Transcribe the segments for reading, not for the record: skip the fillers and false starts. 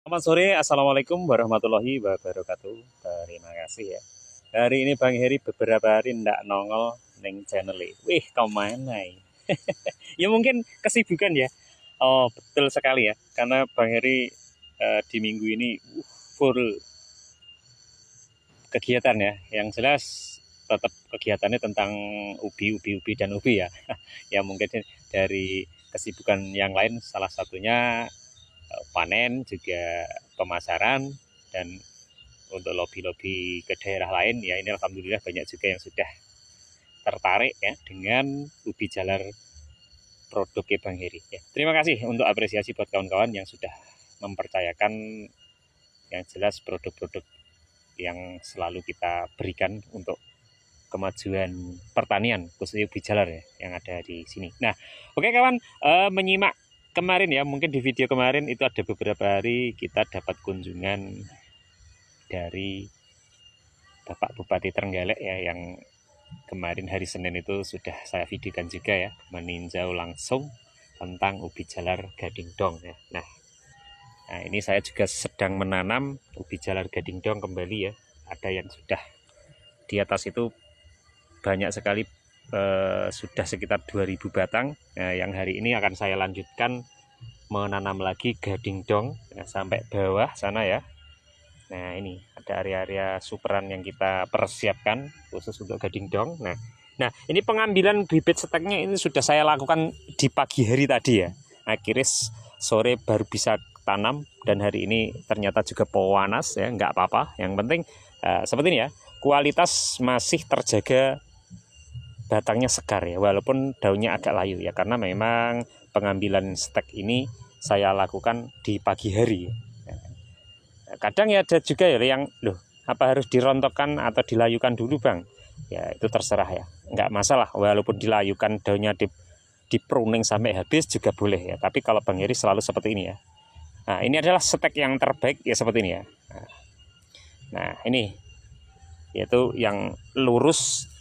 Selamat sore, Assalamualaikum warahmatullahi wabarakatuh. Terima kasih ya. Hari ini Bang Heri beberapa hari ndak nongol neng channel ini. Wih, kemana ini? Ya mungkin kesibukan ya. Oh, betul sekali ya. Karena Bang Heri di minggu ini full kegiatan ya. Yang jelas tetap kegiatannya tentang ubi dan ubi ya. Ya mungkin dari kesibukan yang lain salah satunya panen juga pemasaran dan untuk lobi-lobi ke daerah lain ya ini alhamdulillah banyak juga yang sudah tertarik ya dengan ubi jalar produk Bang Heri ya. Terima kasih untuk apresiasi buat kawan-kawan yang sudah mempercayakan yang jelas produk-produk yang selalu kita berikan untuk kemajuan pertanian khususnya ubi jalar ya yang ada di sini. Nah, oke kawan, menyimak kemarin ya, mungkin di video kemarin itu ada beberapa hari kita dapat kunjungan dari Bapak Bupati Trenggalek ya yang kemarin hari Senin itu sudah saya videokan juga ya, meninjau langsung tentang ubi jalar Gading Dong ya. Nah, ini saya juga sedang menanam ubi jalar Gading Dong kembali ya. Ada yang sudah di atas itu banyak sekali, sudah sekitar 2000 batang. Nah, yang hari ini akan saya lanjutkan menanam lagi Gading Dong sampai bawah sana ya. Nah, ini ada area-area superan yang kita persiapkan khusus untuk Gading Dong. Nah, ini pengambilan bibit steknya ini sudah saya lakukan di pagi hari tadi ya. Akhirnya sore baru bisa tanam dan hari ini ternyata juga panas ya, nggak apa-apa. Yang penting seperti ini ya, kualitas masih terjaga, batangnya segar ya, walaupun daunnya agak layu ya, karena memang pengambilan stek ini saya lakukan di pagi hari. Kadang ya ada juga ya yang loh apa harus dirontokkan atau dilayukan dulu bang? Ya itu terserah ya, nggak masalah walaupun dilayukan daunnya di pruning sampai habis juga boleh ya. Tapi kalau Bang Heri selalu seperti ini ya. Nah ini adalah stek yang terbaik ya seperti ini ya. Nah ini yaitu yang lurus,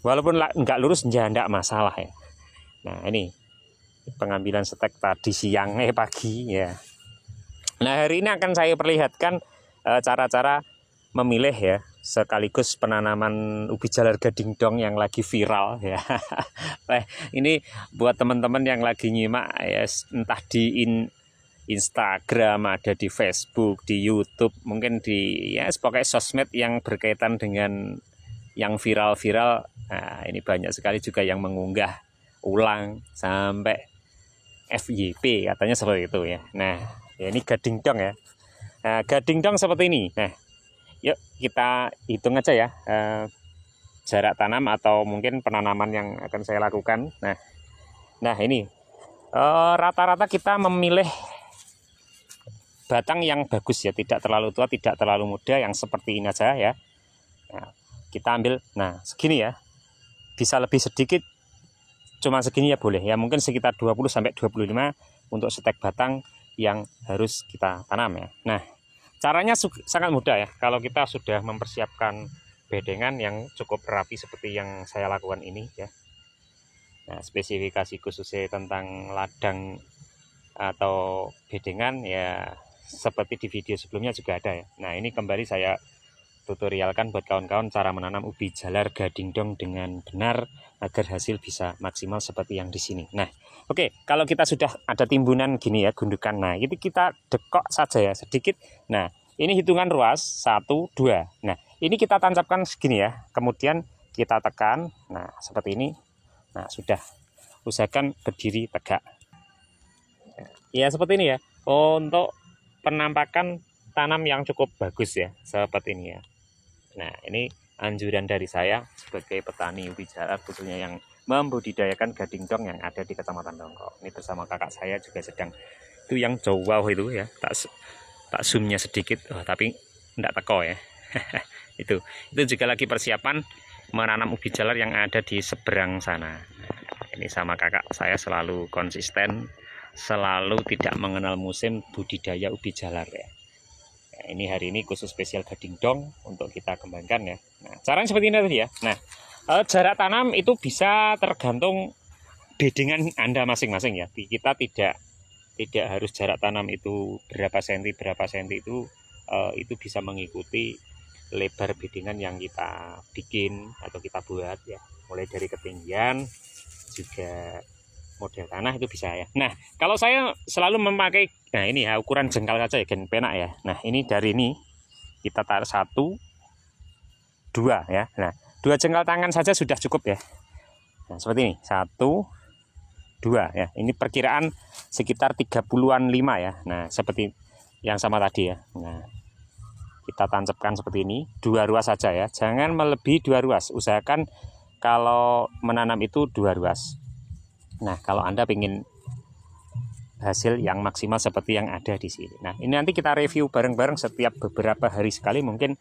walaupun nggak lurus ya nggak masalah ya. Nah ini pengambilan stek tadi siang pagi ya. Nah hari ini akan saya perlihatkan cara-cara memilih ya, sekaligus penanaman ubi jalar Gading Dong yang lagi viral ya. Ini buat teman-teman yang lagi nyimak ya, entah di Instagram, ada di Facebook, di YouTube, mungkin di ya pokoknya sosmed yang berkaitan dengan yang viral-viral. Nah, ini banyak sekali juga yang mengunggah ulang sampai FYP katanya seperti itu ya. Nah, ya ini Gading Dong ya. Nah, Gading Dong seperti ini. Nah, yuk kita hitung aja ya jarak tanam atau mungkin penanaman yang akan saya lakukan. Nah ini rata-rata kita memilih batang yang bagus ya, tidak terlalu tua, tidak terlalu muda, yang seperti ini aja ya. Nah, kita ambil, nah segini ya, bisa lebih sedikit, cuma segini ya boleh ya, mungkin sekitar 20-25 untuk stek batang yang harus kita tanam ya. Nah caranya sangat mudah ya, kalau kita sudah mempersiapkan bedengan yang cukup rapi seperti yang saya lakukan ini ya. Nah, spesifikasi khususnya tentang ladang atau bedengan ya seperti di video sebelumnya juga ada ya. Nah, ini kembali saya tutorialkan buat kawan-kawan cara menanam ubi jalar Gading Dong dengan benar agar hasil bisa maksimal seperti yang di sini. Nah, oke, kalau kita sudah ada timbunan gini ya, gundukan. Nah, itu kita dekok saja ya sedikit. Nah, ini hitungan ruas 1 2. Nah, ini kita tancapkan segini ya. Kemudian kita tekan. Nah, seperti ini. Nah, sudah. Usahakan berdiri tegak. Ya, seperti ini ya. Untuk penampakan tanam yang cukup bagus ya, seperti ini ya. Nah, ini anjuran dari saya sebagai petani ubi jalar khususnya yang membudidayakan Gading Dong yang ada di Kecamatan Dongko. Ini bersama kakak saya juga sedang itu yang jauh itu ya. Tak zoomnya sedikit, tapi enggak teko ya. itu juga lagi persiapan menanam ubi jalar yang ada di seberang sana. Ini sama kakak saya selalu konsisten, selalu tidak mengenal musim budidaya ubi jalar ya. Nah, ini hari ini khusus spesial Gading Dong untuk kita kembangkan ya. Nah, caranya seperti ini tadi ya. Nah, jarak tanam itu bisa tergantung bedengan Anda masing-masing ya. Kita tidak tidak harus jarak tanam itu berapa senti itu bisa mengikuti lebar beddingan yang kita bikin atau kita buat ya, mulai dari ketinggian juga model tanah itu bisa ya. Nah, kalau saya selalu memakai, nah ini ya ukuran jengkal kaca ya, gen penak ya. Nah, ini dari ini kita taruh 1, 2 ya. Nah, 2 jengkal tangan saja sudah cukup ya. Nah, seperti ini, 1, 2 ya. Ini perkiraan sekitar 30-an 5 ya. Nah, seperti yang sama tadi ya. Nah, kita tancapkan seperti ini, 2 ruas saja ya. Jangan melebihi 2 ruas. Usahakan kalau menanam itu 2 ruas. Nah, kalau Anda ingin hasil yang maksimal seperti yang ada di sini. Nah, ini nanti kita review bareng-bareng setiap beberapa hari sekali. Mungkin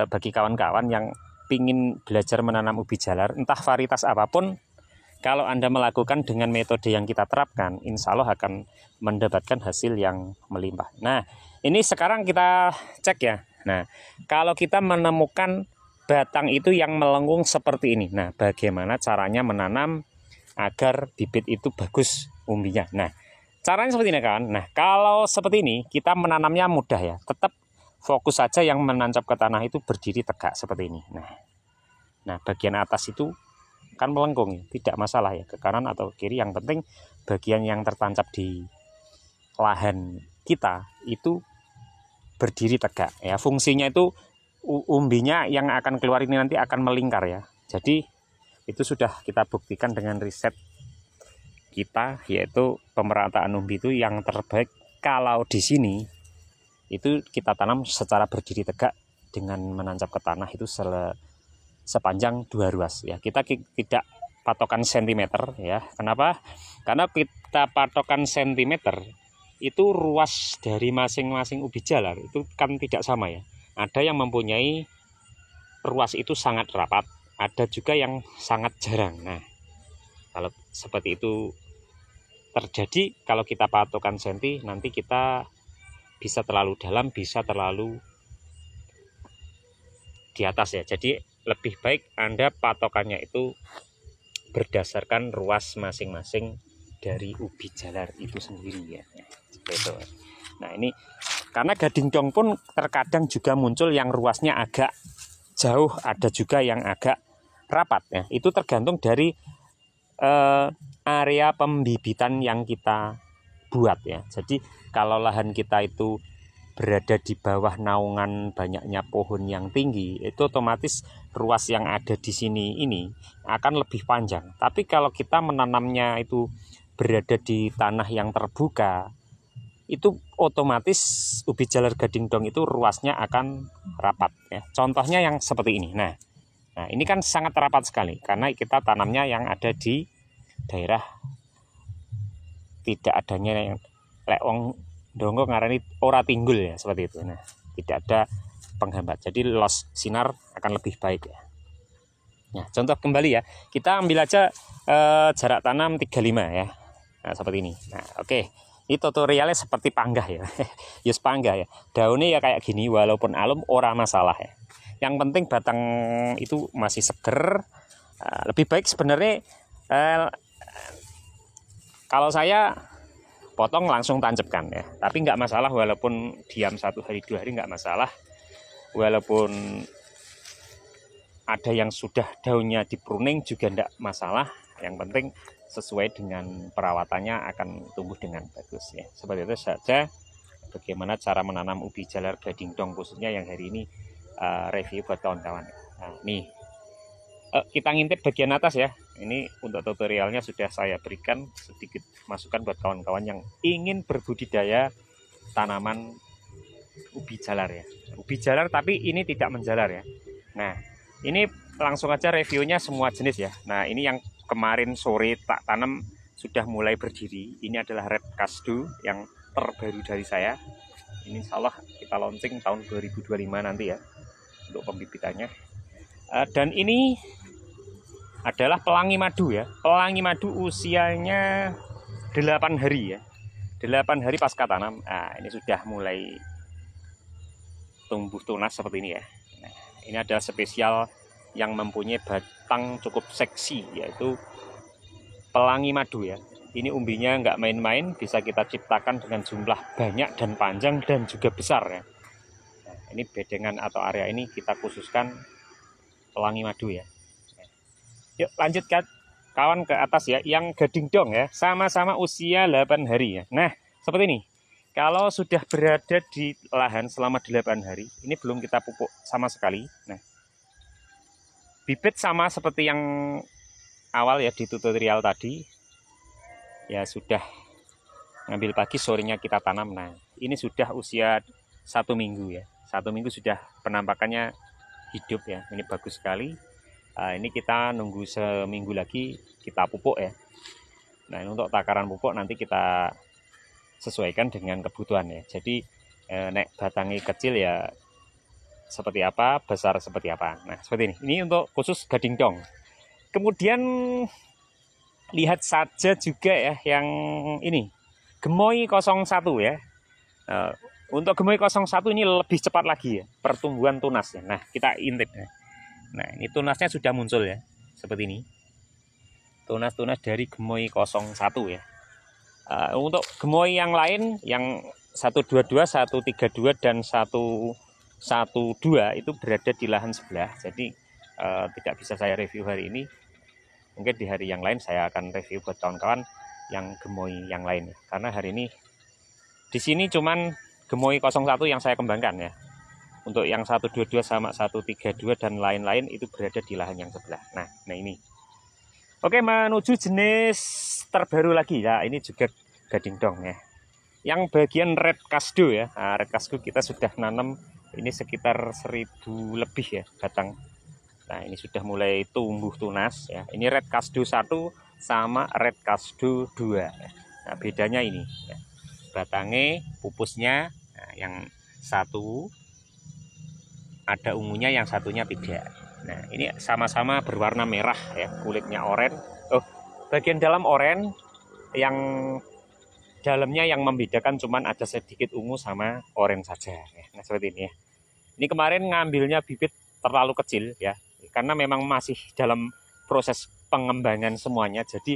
bagi kawan-kawan yang ingin belajar menanam ubi jalar, entah varietas apapun, kalau Anda melakukan dengan metode yang kita terapkan, insya Allah akan mendapatkan hasil yang melimpah. Nah, ini sekarang kita cek ya. Nah, kalau kita menemukan batang itu yang melengkung seperti ini, nah bagaimana caranya menanam agar bibit itu bagus umbinya. Nah, caranya seperti ini kan. Nah, kalau seperti ini kita menanamnya mudah ya. Tetap fokus saja yang menancap ke tanah itu berdiri tegak seperti ini. Nah, bagian atas itu kan melengkung ya, tidak masalah ya ke kanan atau kiri. Yang penting bagian yang tertancap di lahan kita itu berdiri tegak ya. Fungsinya itu umbinya yang akan keluar ini nanti akan melingkar ya. Jadi itu sudah kita buktikan dengan riset kita, yaitu pemerataan umbi itu yang terbaik kalau di sini itu kita tanam secara berdiri tegak dengan menancap ke tanah itu sepanjang 2 ruas ya. Kita tidak patokan sentimeter ya. Kenapa? Karena kita patokan sentimeter itu ruas dari masing-masing ubi jalar itu kan tidak sama ya. Ada yang mempunyai ruas itu sangat rapat, ada juga yang sangat jarang. Nah, kalau seperti itu terjadi, kalau kita patokan senti, nanti kita bisa terlalu dalam, bisa terlalu di atas ya. Jadi lebih baik Anda patokannya itu berdasarkan ruas masing-masing dari ubi jalar itu sendiri ya. Gitu. Nah, ini karena gading dong pun terkadang juga muncul yang ruasnya agak jauh, ada juga yang agak rapat ya. Itu tergantung dari area pembibitan yang kita buat ya. Jadi kalau lahan kita itu berada di bawah naungan banyaknya pohon yang tinggi, itu otomatis ruas yang ada di sini ini akan lebih panjang. Tapi kalau kita menanamnya itu berada di tanah yang terbuka, itu otomatis ubi jalar gading dong itu ruasnya akan rapat ya. Contohnya yang seperti ini. Nah, ini kan sangat rapat sekali karena kita tanamnya yang ada di daerah tidak adanya yang leong donggo ngarani ora tinggul ya, seperti itu. Nah, tidak ada penghambat. Jadi loss sinar akan lebih baik ya. Nah, contoh kembali ya. Kita ambil aja jarak tanam 35 ya. Nah, seperti ini. Nah, oke. Ini tutorialnya seperti panggah ya. Yus panggah ya. Daunnya ya kayak gini, walaupun alum ora masalah ya. Yang penting batang itu masih seger. Lebih baik sebenarnya kalau saya potong langsung tancapkan ya. Tapi nggak masalah walaupun diam 1 hari 2 hari nggak masalah. Walaupun ada yang sudah daunnya di pruning juga nggak masalah. Yang penting sesuai dengan perawatannya akan tumbuh dengan bagus ya. Seperti itu saja bagaimana cara menanam ubi jalar gading dong, khususnya yang hari ini review buat kawan-kawan. Nah, nih kita ngintip bagian atas ya. Ini untuk tutorialnya sudah saya berikan sedikit masukan buat kawan-kawan yang ingin berbudidaya tanaman ubi jalar ya. Ubi jalar tapi ini tidak menjalar ya. Nah, ini langsung aja reviewnya semua jenis ya. Nah, ini yang kemarin sore tak tanam sudah mulai berdiri. Ini adalah Red Kasdu yang terbaru dari saya. Ini insya Allah kita launching tahun 2025 nanti ya untuk pembibitannya. Dan ini adalah pelangi madu ya. Pelangi madu usianya 8 hari ya. 8 hari pasca tanam. Nah, ini sudah mulai tumbuh tunas seperti ini ya. Nah, ini adalah spesial yang mempunyai batang cukup seksi, yaitu pelangi madu ya. Ini umbinya nggak main-main, bisa kita ciptakan dengan jumlah banyak dan panjang dan juga besar ya. Nah, ini bedengan atau area ini kita khususkan pelangi madu ya. Yuk lanjut kawan ke atas ya, yang gading dong ya, sama-sama usia 8 hari ya. Nah, seperti ini. Kalau sudah berada di lahan selama 8 hari, ini belum kita pupuk sama sekali. Nah, bibit sama seperti yang awal ya di tutorial tadi. Ya sudah ngambil pagi, sorenya kita tanam. Nah, ini sudah usia 1 minggu ya. 1 minggu sudah penampakannya hidup ya. Ini bagus sekali. Nah, ini kita nunggu seminggu lagi kita pupuk ya. Nah, ini untuk takaran pupuk nanti kita sesuaikan dengan kebutuhan ya. Jadi nek batangnya kecil ya seperti apa, besar seperti apa. Nah, seperti ini. Ini untuk khusus gading dong. Kemudian lihat saja juga ya yang ini gemoy 01 ya. Untuk gemoy 01 ini lebih cepat lagi ya pertumbuhan tunasnya. Nah, kita intip ya. Nah, ini tunasnya sudah muncul ya, seperti ini. Tunas-tunas dari gemoy 01 ya. Untuk gemoy yang lain, yang 122, 132 dan 112 itu berada di lahan sebelah. Jadi tidak bisa saya review hari ini. Mungkin di hari yang lain saya akan review buat kawan-kawan yang gemoy yang lain. Karena hari ini di sini cuman gemoy 01 yang saya kembangkan ya. Untuk yang 122 sama 132 dan lain-lain itu berada di lahan yang sebelah. Nah ini. Oke, menuju jenis terbaru lagi ya. Ini juga gading dong ya. Yang bagian red kasdo ya. Nah, red kasdo kita sudah nanam ini sekitar 1000 lebih ya batang. Nah, ini sudah mulai tumbuh tunas ya. Ini red kasdo 1 sama red kasdo 2 ya. Nah, bedanya ini ya. Batangnya, pupusnya, nah, yang satu ada ungunya, yang satunya tidak. Nah, ini sama-sama berwarna merah ya, kulitnya oranye. Oh, bagian dalam oranye, yang dalamnya yang membedakan cuman ada sedikit ungu sama oranye saja ya. Nah, seperti ini ya. Ini kemarin ngambilnya bibit terlalu kecil ya, karena memang masih dalam proses pengembangan semuanya. Jadi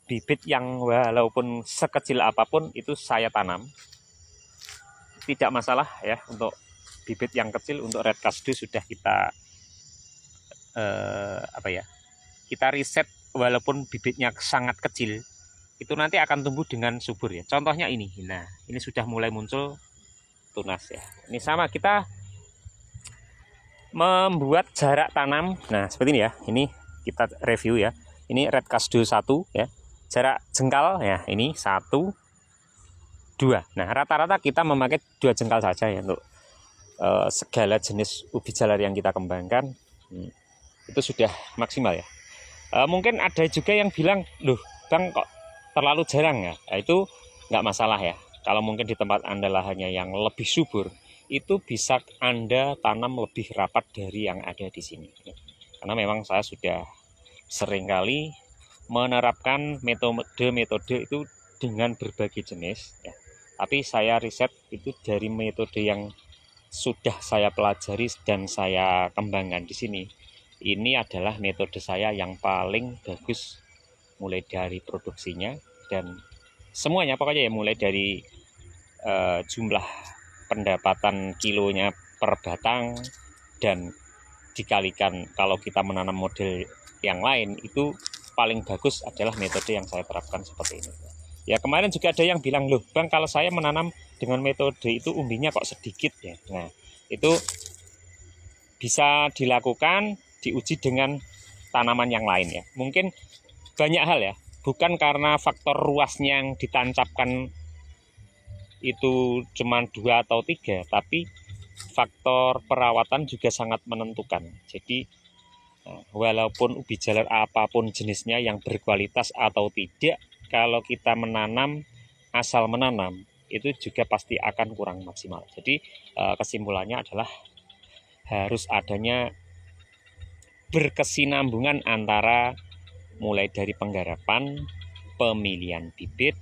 bibit yang walaupun sekecil apapun itu saya tanam, tidak masalah ya. Untuk bibit yang kecil, untuk red kasdo sudah kita kita riset, walaupun bibitnya sangat kecil itu nanti akan tumbuh dengan subur ya. Contohnya ini. Nah, ini sudah mulai muncul tunas ya. Ini sama, kita membuat jarak tanam. Nah, seperti ini ya. Ini kita review ya. Ini red kasdo 1 ya. Jarak jengkal ya, ini 1 2. Nah, rata-rata kita memakai 2 jengkal saja ya untuk segala jenis ubi jalar yang kita kembangkan. Itu sudah maksimal ya. Mungkin ada juga yang bilang, "Loh, Bang, kok terlalu jarang ya?" Nah, itu nggak masalah ya. Kalau mungkin di tempat Anda lahannya yang lebih subur, itu bisa Anda tanam lebih rapat dari yang ada di sini. Karena memang saya sudah seringkali menerapkan metode itu dengan berbagai jenis ya. Tapi saya riset itu dari metode yang sudah saya pelajari dan saya kembangkan di sini. Ini adalah metode saya yang paling bagus, mulai dari produksinya dan semuanya, pokoknya ya, mulai dari jumlah pendapatan kilonya per batang, dan dikalikan kalau kita menanam model yang lain, itu paling bagus adalah metode yang saya terapkan seperti ini ya. Kemarin juga ada yang bilang, "Loh Bang, kalau saya menanam dengan metode itu umbinya kok sedikit ya?" Nah, itu bisa dilakukan, diuji dengan tanaman yang lain ya. Mungkin banyak hal ya, bukan karena faktor ruasnya yang ditancapkan itu cuma 2 atau 3, tapi faktor perawatan juga sangat menentukan. Jadi walaupun ubi jalar apapun jenisnya yang berkualitas atau tidak, kalau kita menanam asal menanam itu juga pasti akan kurang maksimal. Jadi kesimpulannya adalah harus adanya berkesinambungan antara mulai dari penggarapan, pemilihan bibit,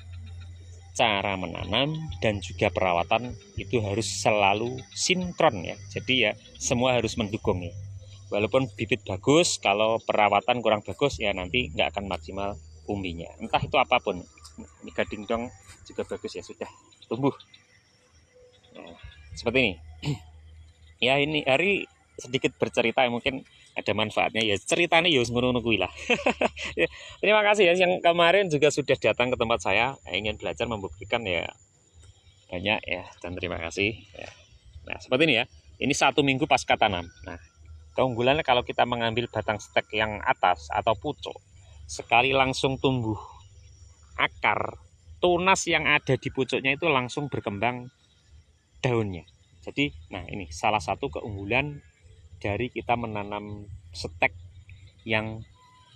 cara menanam, dan juga perawatan itu harus selalu sinkron ya. Jadi ya semua harus mendukung ya. Walaupun bibit bagus, kalau perawatan kurang bagus ya nanti nggak akan maksimal umbinya. Entah itu apapun. Ini gading dong juga bagus ya, sudah tumbuh. Nah, seperti ini. Ya ini hari sedikit bercerita, mungkin ada manfaatnya ya, ceritanya ya ngono kuwi lah. Terima kasih ya yang kemarin juga sudah datang ke tempat saya, ingin belajar membuktikan ya, banyak ya, dan terima kasih ya. Nah seperti ini ya, ini 1 minggu pasca tanam. Nah keunggulannya kalau kita mengambil batang stek yang atas atau pucuk, sekali langsung tumbuh akar, tunas yang ada di pucuknya itu langsung berkembang daunnya. Jadi nah ini salah satu keunggulan dari kita menanam stek yang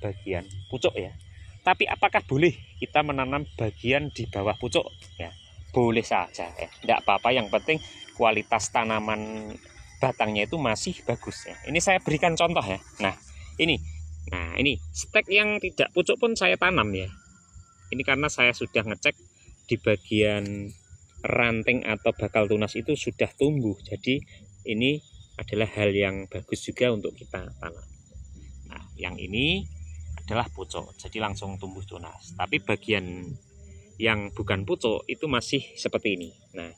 bagian pucuk ya. Tapi apakah boleh kita menanam bagian di bawah pucuk ya? Boleh saja ya, tidak apa-apa, yang penting kualitas tanaman batangnya itu masih bagus ya. Ini saya berikan contoh ya. Nah ini stek yang tidak pucuk pun saya tanam ya. Ini karena saya sudah ngecek di bagian ranting atau bakal tunas itu sudah tumbuh. Jadi ini adalah hal yang bagus juga untuk kita tanam. Nah yang ini adalah pucuk, jadi langsung tumbuh tunas. Tapi bagian yang bukan pucuk itu masih seperti ini. Nah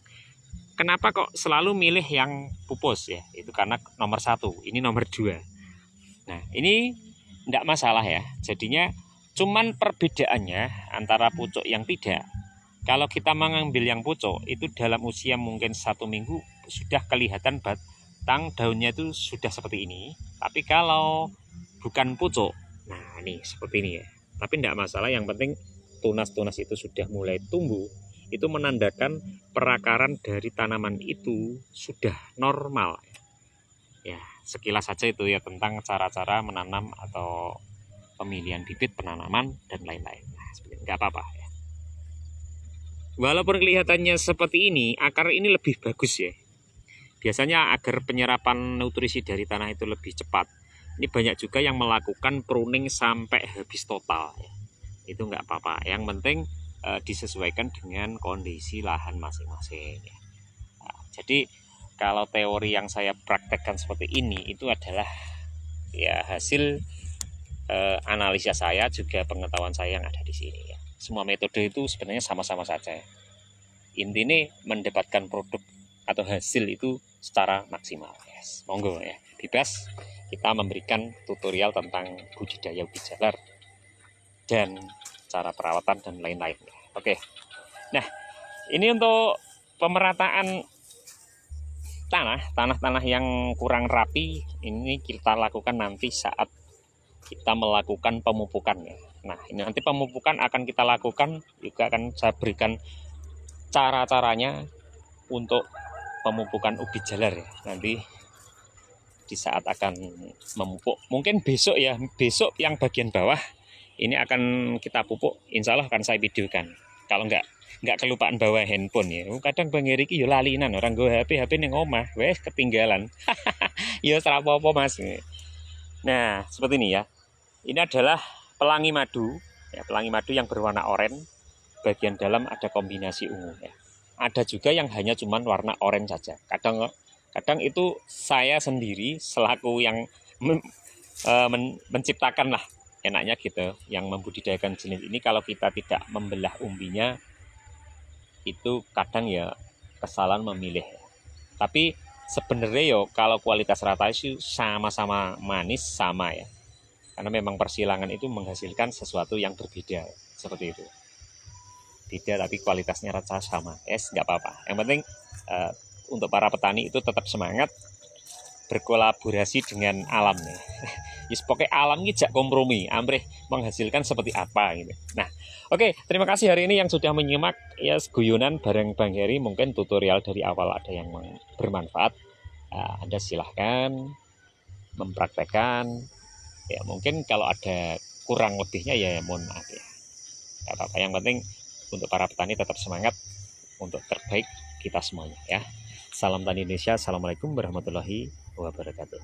kenapa kok selalu milih yang pupus ya? Itu karena nomor 1, ini nomor 2. Nah ini tidak masalah ya. Jadinya cuman perbedaannya antara pucuk yang tidak. Kalau kita mengambil yang pucuk itu dalam usia mungkin 1 minggu sudah kelihatan batang daunnya itu sudah seperti ini. Tapi kalau bukan pucuk, nah ini seperti ini ya. Tapi tidak masalah, yang penting tunas-tunas itu sudah mulai tumbuh. Itu menandakan perakaran dari tanaman itu sudah normal. Ya, sekilas saja itu ya tentang cara-cara menanam atau pemilihan bibit, penanaman dan lain-lain. Nah, seperti nggak apa-apa ya. Walaupun kelihatannya seperti ini, akar ini lebih bagus ya. Biasanya agar penyerapan nutrisi dari tanah itu lebih cepat. Ini banyak juga yang melakukan pruning sampai habis total ya. Itu nggak apa-apa. Yang penting disesuaikan dengan kondisi lahan masing-masing ya. Nah, jadi kalau teori yang saya praktekkan seperti ini itu adalah ya hasil analisa saya, juga pengetahuan saya yang ada di sini ya. Semua metode itu sebenarnya sama-sama saja ya. Intinya mendapatkan produk atau hasil itu secara maksimal. Yes. Monggo ya, bebas kita memberikan tutorial tentang budidaya ubi jalar dan cara perawatan dan lain-lain. Oke. Nah, ini untuk pemerataan tanah-tanah yang kurang rapi, ini kita lakukan nanti saat kita melakukan pemupukan ya. Nah ini nanti pemupukan akan kita lakukan, juga akan saya berikan cara-caranya untuk pemupukan ubi jalar ya. Nanti di saat akan memupuk, mungkin besok ya, besok yang bagian bawah ini akan kita pupuk, insya Allah akan saya videokan. Kalau nggak kelupaan bawa handphone ya. Kadang Bang Heri yo lalinan, orang gue HP ning omah, wes ketinggalan. Ya serapopo Mas. Nah seperti ini ya. Ini adalah pelangi madu, ya, pelangi madu yang berwarna oranye. Bagian dalam ada kombinasi ungu. Ya. Ada juga yang hanya cuman warna oranye saja. Kadang itu saya sendiri selaku yang menciptakan lah, enaknya gitu, yang membudidayakan jenis ini. Kalau kita tidak membelah umbinya, itu kadang ya kesalahan memilih. Tapi sebenarnya yo kalau kualitas rata itu sama-sama manis, sama ya. Karena memang persilangan itu menghasilkan sesuatu yang berbeda, seperti itu. Beda tapi kualitasnya rata sama. Nggak apa-apa. Yang penting untuk para petani itu tetap semangat berkolaborasi dengan alam ya. Pokoknya alam ini jak kompromi, amrih menghasilkan seperti apa gitu. Nah, oke, terima kasih hari ini yang sudah menyimak ya guyonan bareng Bang Heri. Mungkin tutorial dari awal ada yang bermanfaat. Anda silahkan mempraktekkan. Ya mungkin kalau ada kurang lebihnya ya mohon maaf ya. Gak apa-apa, yang penting untuk para petani tetap semangat untuk terbaik kita semuanya ya. Salam Tani Indonesia. Assalamualaikum warahmatullahi wabarakatuh.